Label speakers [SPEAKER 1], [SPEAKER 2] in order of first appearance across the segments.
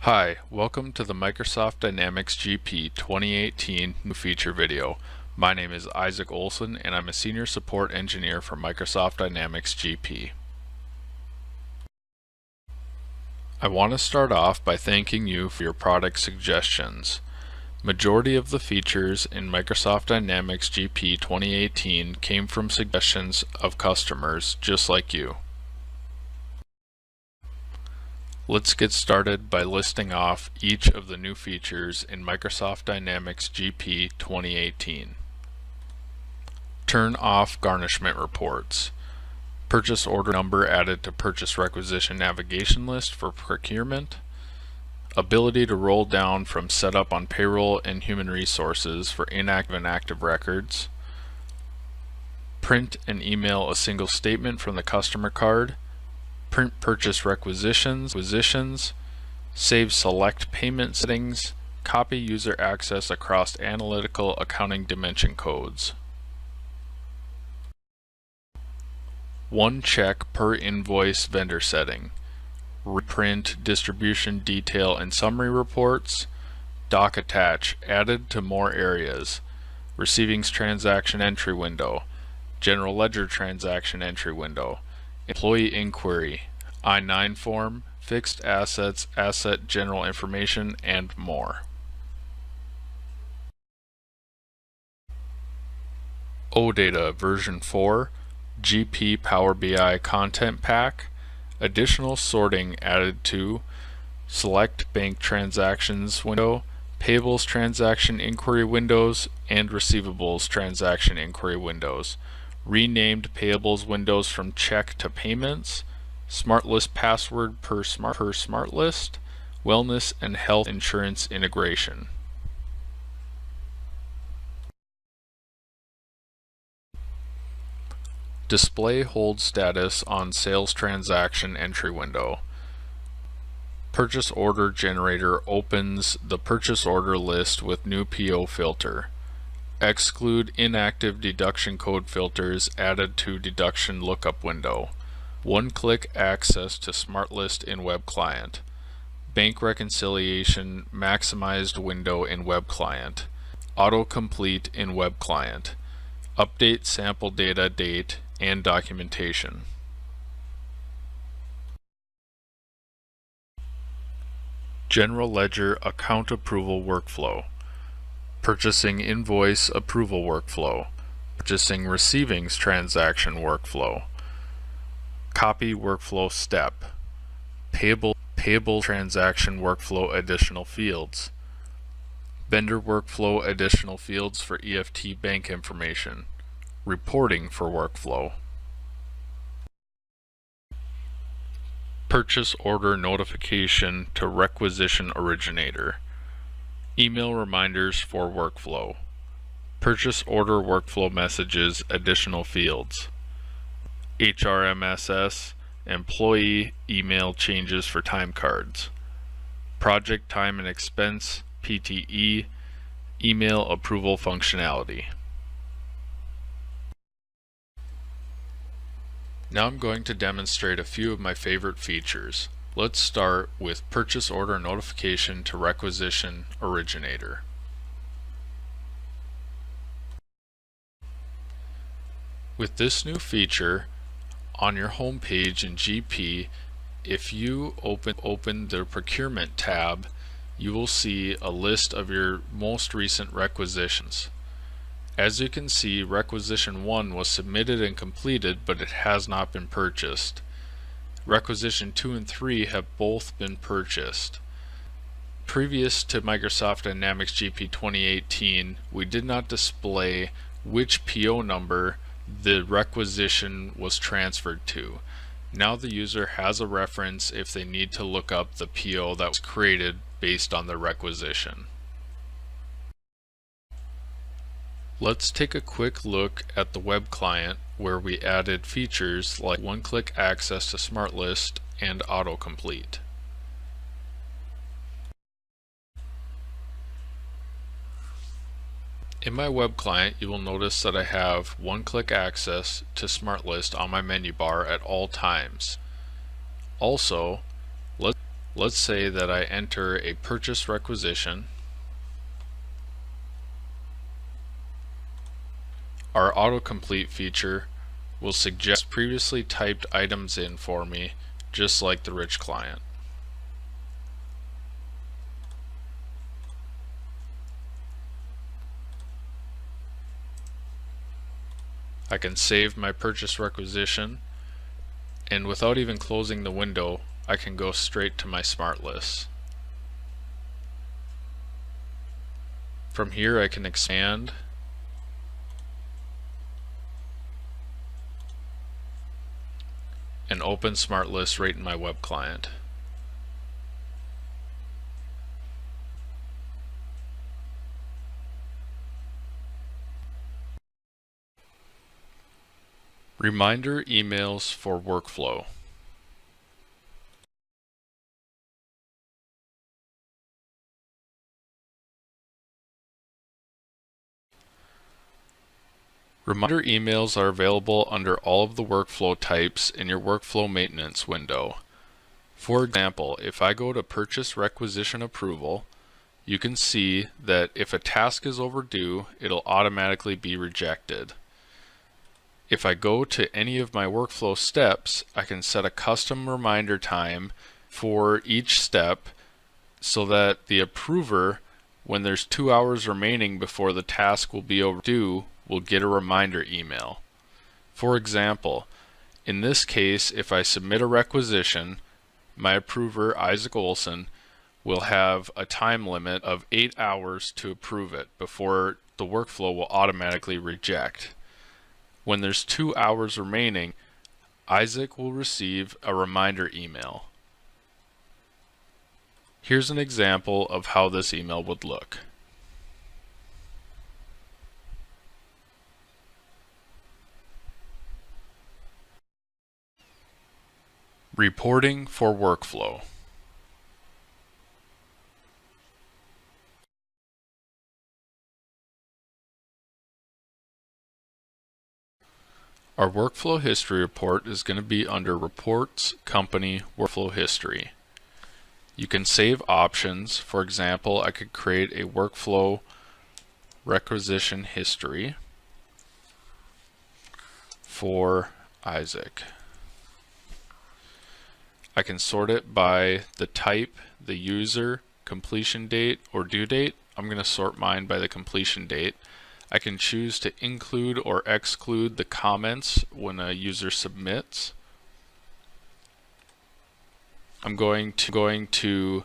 [SPEAKER 1] Hi, welcome to the Microsoft Dynamics GP 2018 new feature video. My name is Isaac Olson and I'm a Senior Support Engineer for Microsoft Dynamics GP. I want to start off by thanking you for your product suggestions. Majority of the features in Microsoft Dynamics GP 2018 came from suggestions of customers just like you. Let's get started by listing off each of the new features in Microsoft Dynamics GP 2018. Turn off garnishment reports. Purchase order number added to purchase requisition navigation list for procurement. Ability to roll down from setup on payroll and human resources for inactive and active records. Print and email a single statement from the customer card. Print purchase requisitions, save select payment settings, copy user access across analytical accounting dimension codes. One check per invoice vendor setting. Reprint distribution detail and summary reports. Doc attach added to more areas. Receivings transaction entry window. General ledger transaction entry window. Employee inquiry, I-9 form, fixed assets, asset general information, and more. OData version 4, GP Power BI content pack, additional sorting added to select bank transactions window, payables transaction inquiry windows, and receivables transaction inquiry windows. Renamed payables windows from check to payments, SmartList password per SmartList, wellness and health insurance integration. Display hold status on sales transaction entry window. Purchase order generator opens the purchase order list with new PO filter. Exclude inactive deduction code filters added to deduction lookup window. One-click access to SmartList in web client. Bank reconciliation maximized window in web client. Autocomplete in web client. Update sample data date and documentation. General ledger account approval workflow. Purchasing invoice approval workflow, purchasing receivings transaction workflow, copy workflow step, payable transaction workflow additional fields, vendor workflow additional fields for EFT bank information, reporting for workflow, purchase order notification to requisition originator, email reminders for workflow, purchase order workflow messages additional fields, HRMSS, employee email changes for time cards, project time and expense, PTE, email approval functionality. Now I'm going to demonstrate a few of my favorite features. Let's start with purchase order notification to requisition originator. With this new feature, on your home page in GP, if you open the procurement tab, you will see a list of your most recent requisitions. As you can see, requisition 1 was submitted and completed, but it has not been purchased. Requisition 2 and 3 have both been purchased. Previous to Microsoft Dynamics GP 2018, we did not display which PO number the requisition was transferred to. Now the user has a reference if they need to look up the PO that was created based on the requisition. Let's take a quick look at the web client where we added features like one-click access to SmartList and autocomplete. In my web client, you will notice that I have one-click access to SmartList on my menu bar at all times. Also, Let's say that I enter a purchase requisition. Our autocomplete feature will suggest previously typed items in for me, just like the rich client. I can save my purchase requisition, and without even closing the window, I can go straight to my smart list. From here I can expand and open smart list right in my web client. Reminder emails for workflow. Reminder emails are available under all of the workflow types in your workflow maintenance window. For example, if I go to Purchase Requisition Approval, you can see that if a task is overdue, it'll automatically be rejected. If I go to any of my workflow steps, I can set a custom reminder time for each step so that the approver, when there's 2 hours remaining before the task will be overdue, will get a reminder email. For example, in this case, if I submit a requisition, my approver, Isaac Olson, will have a time limit of 8 hours to approve it before the workflow will automatically reject. When there's 2 hours remaining, Isaac will receive a reminder email. Here's an example of how this email would look. Reporting for workflow. Our workflow history report is going to be under Reports, Company, Workflow History. You can save options. For example, I could create a workflow requisition history for Isaac. I can sort it by the type, the user, completion date, or due date. I'm going to sort mine by the completion date. I can choose to include or exclude the comments when a user submits. I'm going to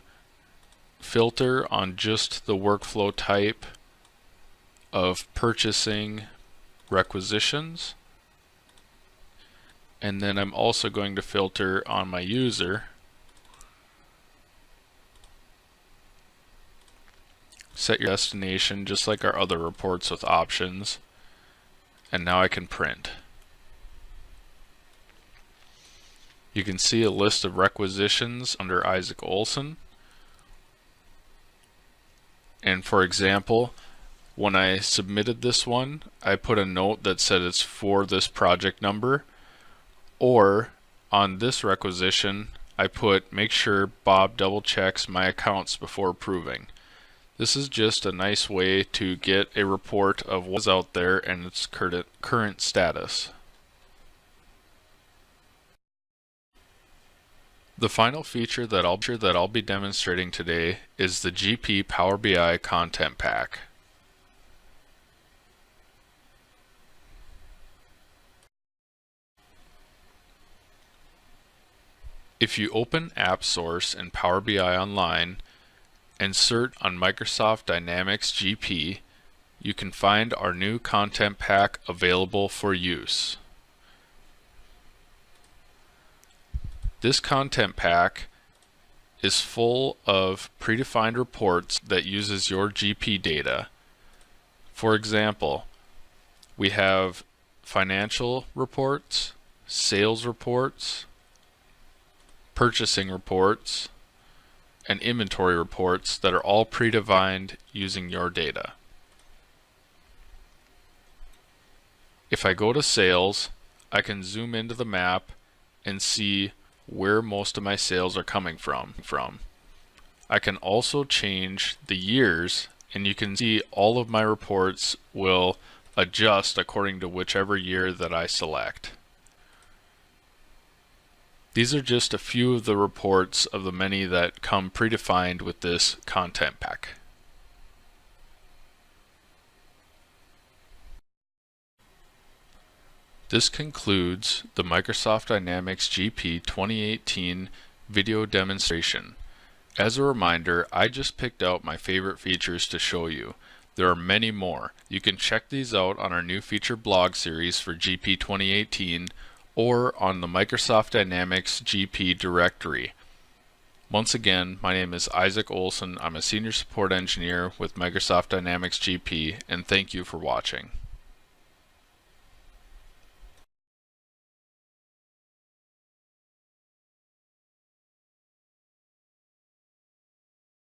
[SPEAKER 1] filter on just the workflow type of purchasing requisitions. And then I'm also going to filter on my user. Set your destination just like our other reports with options. And now I can print. You can see a list of requisitions under Isaac Olson. And for example, when I submitted this one, I put a note that said it's for this project number. Or on this requisition, I put make sure Bob double checks my accounts before approving. This is just a nice way to get a report of what's out there and its current status. The final feature that I'll be demonstrating today is the GP Power BI Content Pack. If you open AppSource in Power BI Online and search on Microsoft Dynamics GP, you can find our new content pack available for use. This content pack is full of predefined reports that uses your GP data. For example, we have financial reports, sales reports, purchasing reports, and inventory reports that are all predefined using your data. If I go to sales, I can zoom into the map and see where most of my sales are coming from. I can also change the years, and you can see all of my reports will adjust according to whichever year that I select. These are just a few of the reports of the many that come predefined with this content pack. This concludes the Microsoft Dynamics GP 2018 video demonstration. As a reminder, I just picked out my favorite features to show you. There are many more. You can check these out on our new feature blog series for GP 2018 or on the Microsoft Dynamics GP directory. Once again, my name is Isaac Olson. I'm a Senior Support Engineer with Microsoft Dynamics GP, and thank you for watching.